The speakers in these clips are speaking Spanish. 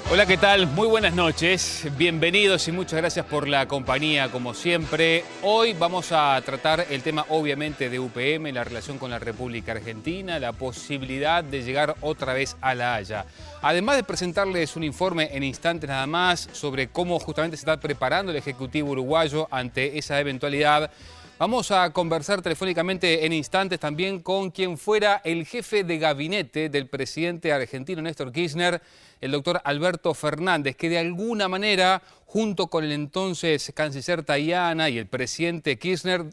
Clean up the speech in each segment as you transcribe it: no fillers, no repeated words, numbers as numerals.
Hola, ¿qué tal? Muy buenas noches. Bienvenidos y muchas gracias por la compañía, como siempre. Hoy vamos a tratar el tema, obviamente, de UPM, la relación con la República Argentina, la posibilidad de llegar otra vez a La Haya. Además de presentarles un informe en instantes nada más sobre cómo justamente se está preparando el Ejecutivo uruguayo ante esa eventualidad, vamos a conversar telefónicamente en instantes también con quien fuera el jefe de gabinete del presidente argentino Néstor Kirchner, el doctor Alberto Fernández, que de alguna manera, junto con el entonces canciller Tayana y el presidente Kirchner,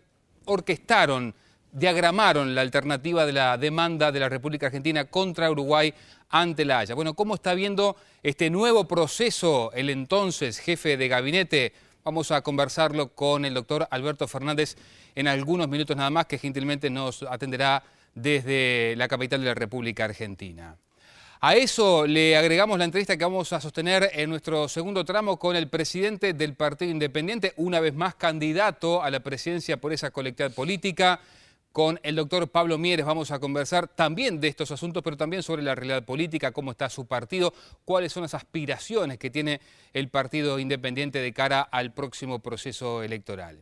orquestaron, diagramaron la alternativa de la demanda de la República Argentina contra Uruguay ante La Haya. Bueno, ¿cómo está viendo este nuevo proceso el entonces jefe de gabinete? Vamos a conversarlo con el doctor Alberto Fernández en algunos minutos nada más, que gentilmente nos atenderá desde la capital de la República Argentina. A eso le agregamos la entrevista que vamos a sostener en nuestro segundo tramo con el presidente del Partido Independiente, una vez más candidato a la presidencia por esa colectividad política. Con el doctor Pablo Mieres vamos a conversar también de estos asuntos, pero también sobre la realidad política, cómo está su partido, cuáles son las aspiraciones que tiene el Partido Independiente de cara al próximo proceso electoral.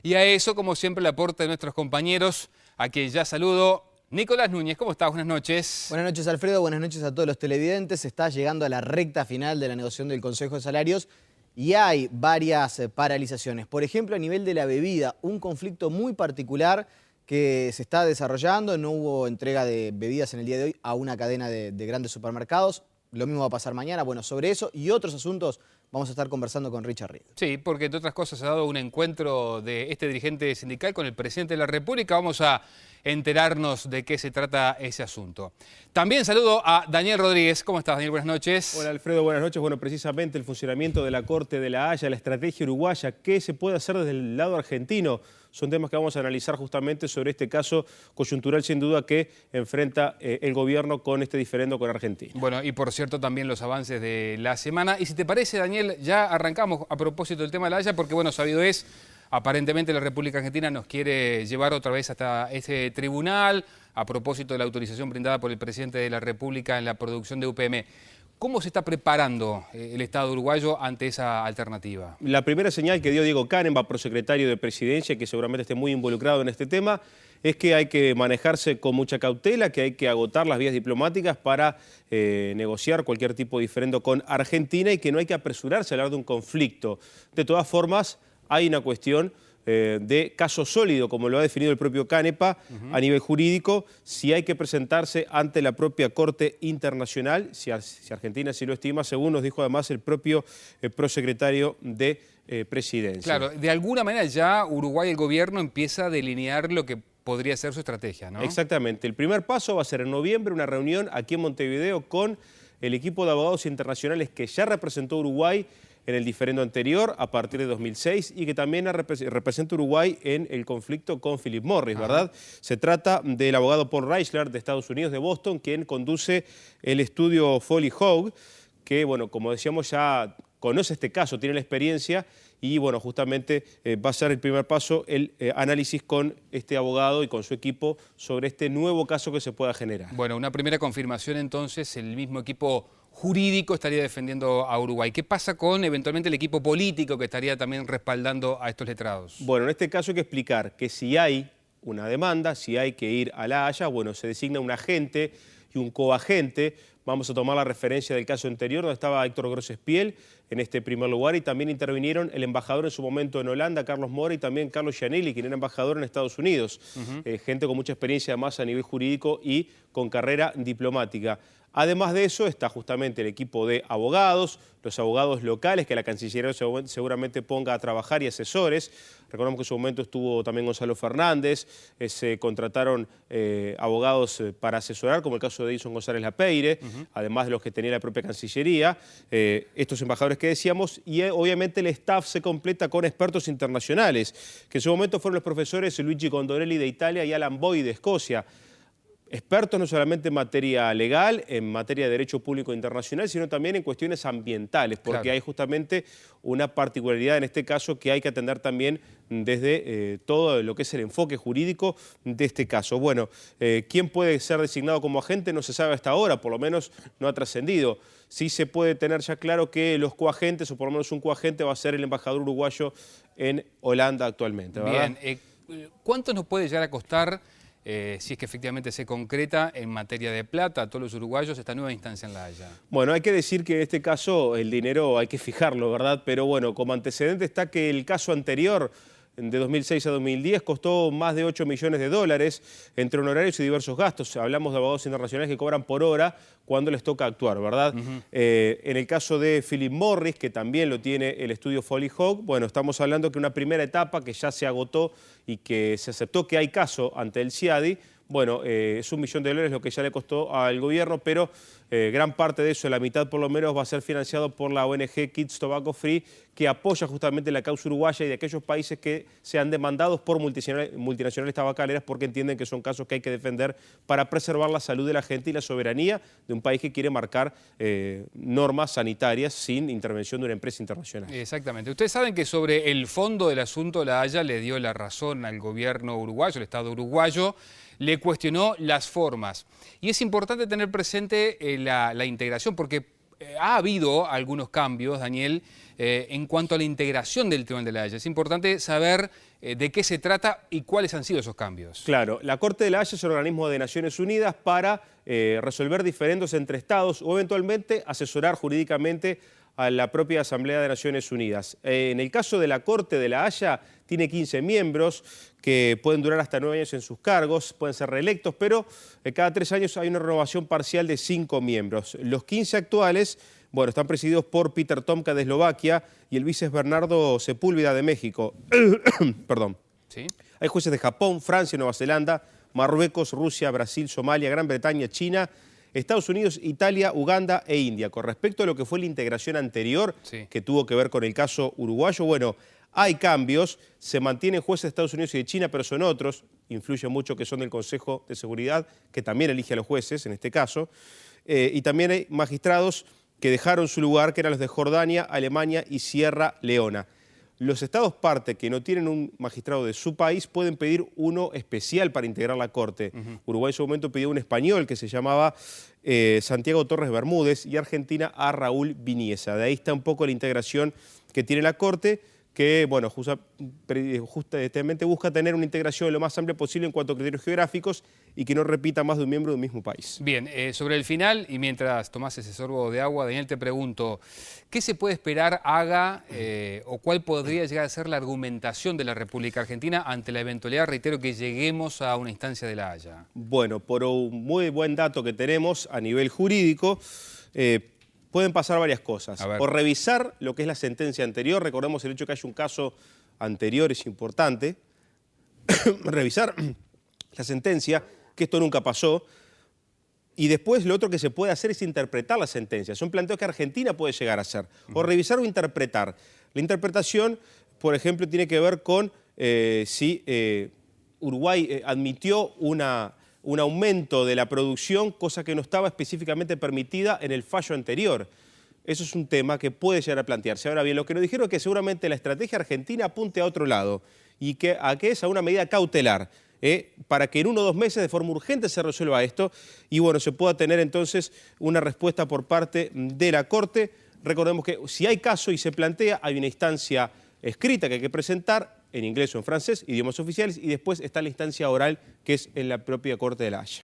Y a eso, como siempre, el aporte de nuestros compañeros, a quien ya saludo. Nicolás Núñez, ¿cómo estás? Buenas noches. Buenas noches, Alfredo. Buenas noches a todos los televidentes. Se está llegando a la recta final de la negociación del Consejo de Salarios y hay varias paralizaciones. Por ejemplo, a nivel de la bebida, un conflicto muy particular que se está desarrollando. No hubo entrega de bebidas en el día de hoy a una cadena de grandes supermercados. Lo mismo va a pasar mañana. Bueno, sobre eso y otros asuntos vamos a estar conversando con Richard Ried. Sí, porque entre otras cosas se ha dado un encuentro de este dirigente sindical con el presidente de la República. Vamos a enterarnos de qué se trata ese asunto. También saludo a Daniel Rodríguez. ¿Cómo estás, Daniel? Buenas noches. Hola, Alfredo. Buenas noches. Bueno, precisamente el funcionamiento de la Corte de La Haya, la estrategia uruguaya, ¿qué se puede hacer desde el lado argentino? Son temas que vamos a analizar justamente sobre este caso coyuntural, sin duda, que enfrenta el gobierno con este diferendo con Argentina. Bueno, y por cierto, también los avances de la semana. Y si te parece, Daniel, ya arrancamos a propósito del tema de La Haya, porque, bueno, sabido es, aparentemente la República Argentina nos quiere llevar otra vez hasta ese tribunal, a propósito de la autorización brindada por el presidente de la República en la producción de UPM. ¿Cómo se está preparando el Estado uruguayo ante esa alternativa? La primera señal que dio Diego Canenba, prosecretario de Presidencia, que seguramente esté muy involucrado en este tema, es que hay que manejarse con mucha cautela, que hay que agotar las vías diplomáticas para negociar cualquier tipo de diferendo con Argentina y que no hay que apresurarse a hablar de un conflicto. De todas formas, hay una cuestión de caso sólido, como lo ha definido el propio Canepa a nivel jurídico, si hay que presentarse ante la propia Corte Internacional, si Argentina sí lo estima, según nos dijo además el propio prosecretario de Presidencia. Claro, de alguna manera ya Uruguay, el gobierno, empieza a delinear lo que podría ser su estrategia, ¿no? Exactamente. El primer paso va a ser en noviembre una reunión aquí en Montevideo con el equipo de abogados internacionales que ya representó a Uruguay en el diferendo anterior a partir de 2006 y que también representa a Uruguay en el conflicto con Philip Morris, ¿verdad? Se trata del abogado Paul Reichler de Estados Unidos, de Boston, quien conduce el estudio Foley Hogue, que, bueno, como decíamos, ya conoce este caso, tiene la experiencia y, bueno, justamente va a ser el primer paso el análisis con este abogado y con su equipo sobre este nuevo caso que se pueda generar. Bueno, una primera confirmación entonces, el mismo equipo jurídico estaría defendiendo a Uruguay. ¿Qué pasa con eventualmente el equipo político que estaría también respaldando a estos letrados? Bueno, en este caso hay que explicar que si hay una demanda, si hay que ir a La Haya, bueno, se designa un agente y un coagente. Vamos a tomar la referencia del caso anterior, donde estaba Héctor Grossespiel en este primer lugar, y también intervinieron el embajador en su momento en Holanda, Carlos Mora, y también Carlos Gianelli, quien era embajador en Estados Unidos. Gente con mucha experiencia además a nivel jurídico y con carrera diplomática. Además de eso está justamente el equipo de abogados, los abogados locales que la Cancillería seguramente ponga a trabajar y asesores. Recordamos que en su momento estuvo también Gonzalo Fernández, se contrataron abogados para asesorar, como el caso de Edison González Lapeire, además de los que tenía la propia Cancillería, estos embajadores que decíamos, y obviamente el staff se completa con expertos internacionales, que en su momento fueron los profesores Luigi Condorelli de Italia y Alan Boyd de Escocia. expertos no solamente en materia legal, en materia de derecho público internacional, sino también en cuestiones ambientales, porque hay justamente una particularidad en este caso que hay que atender también desde todo lo que es el enfoque jurídico de este caso. Bueno, ¿quién puede ser designado como agente? No se sabe hasta ahora, por lo menos no ha trascendido. Sí se puede tener ya claro que los coagentes, o por lo menos un coagente, va a ser el embajador uruguayo en Holanda actualmente, ¿verdad? Bien, ¿cuánto nos puede llegar a costar, si es que efectivamente se concreta en materia de plata a todos los uruguayos esta nueva instancia en La Haya? Bueno, hay que decir que en este caso el dinero hay que fijarlo, ¿verdad? Pero bueno, como antecedente está que el caso anterior, de 2006 a 2010, costó más de 8 millones de dólares entre honorarios y diversos gastos. Hablamos de abogados internacionales que cobran por hora cuando les toca actuar, ¿verdad? En el caso de Philip Morris, que también lo tiene el estudio Foley Hawk, bueno, estamos hablando que una primera etapa que ya se agotó y que se aceptó que hay caso ante el CIADI, bueno, es $1 millón lo que ya le costó al gobierno, pero gran parte de eso, la mitad por lo menos, va a ser financiado por la ONG Kids Tobacco Free, que apoya justamente la causa uruguaya y de aquellos países que sean demandados por multinacionales tabacaleras porque entienden que son casos que hay que defender para preservar la salud de la gente y la soberanía de un país que quiere marcar normas sanitarias sin intervención de una empresa internacional. Exactamente. Ustedes saben que sobre el fondo del asunto La Haya le dio la razón al gobierno uruguayo, el Estado uruguayo, le cuestionó las formas. Y es importante tener presente la integración, porque ha habido algunos cambios, Daniel, en cuanto a la integración del Tribunal de La Haya. Es importante saber de qué se trata y cuáles han sido esos cambios. Claro, la Corte de La Haya es el organismo de Naciones Unidas para resolver diferendos entre estados o eventualmente asesorar jurídicamente a la propia Asamblea de Naciones Unidas. En el caso de la Corte de La Haya, tiene 15 miembros que pueden durar hasta 9 años en sus cargos, pueden ser reelectos, pero cada 3 años hay una renovación parcial de 5 miembros. Los 15 actuales, bueno, están presididos por Peter Tomka de Eslovaquia y el vice es Bernardo Sepúlveda de México. Perdón. ¿Sí? Hay jueces de Japón, Francia, Nueva Zelanda, Marruecos, Rusia, Brasil, Somalia, Gran Bretaña, China, Estados Unidos, Italia, Uganda e India. Con respecto a lo que fue la integración anterior, que tuvo que ver con el caso uruguayo, bueno, hay cambios, se mantienen jueces de Estados Unidos y de China, pero son otros, influye mucho que son del Consejo de Seguridad, que también elige a los jueces en este caso, y también hay magistrados que dejaron su lugar, que eran los de Jordania, Alemania y Sierra Leona. Los estados parte que no tienen un magistrado de su país pueden pedir uno especial para integrar la Corte. Uruguay en su momento pidió un español que se llamaba Santiago Torres Bermúdez y Argentina a Raúl Viniesa. De ahí está un poco la integración que tiene la Corte, que bueno, justamente busca tener una integración lo más amplia posible en cuanto a criterios geográficos y que no repita más de un miembro de un mismo país. Bien, sobre el final, y mientras tomás ese sorbo de agua, Daniel, te pregunto, ¿qué se puede esperar haga o cuál podría llegar a ser la argumentación de la República Argentina ante la eventualidad, reitero, que lleguemos a una instancia de La Haya? Bueno, por un muy buen dato que tenemos a nivel jurídico, pueden pasar varias cosas. Por revisar lo que es la sentencia anterior, recordemos el hecho que hay un caso anterior es importante, revisar la sentencia, que esto nunca pasó, y después lo otro que se puede hacer es interpretar la sentencia. Son planteos que Argentina puede llegar a hacer, o revisar o interpretar. La interpretación, por ejemplo, tiene que ver con si Uruguay admitió un aumento de la producción, cosa que no estaba específicamente permitida en el fallo anterior. Eso es un tema que puede llegar a plantearse. Ahora bien, lo que nos dijeron es que seguramente la estrategia argentina apunte a otro lado y que es a una medida cautelar, para que en 1 o 2 meses de forma urgente se resuelva esto y bueno, se pueda tener entonces una respuesta por parte de la Corte. Recordemos que si hay caso y se plantea, hay una instancia escrita que hay que presentar en inglés o en francés, idiomas oficiales, y después está la instancia oral que es en la propia Corte de La Haya.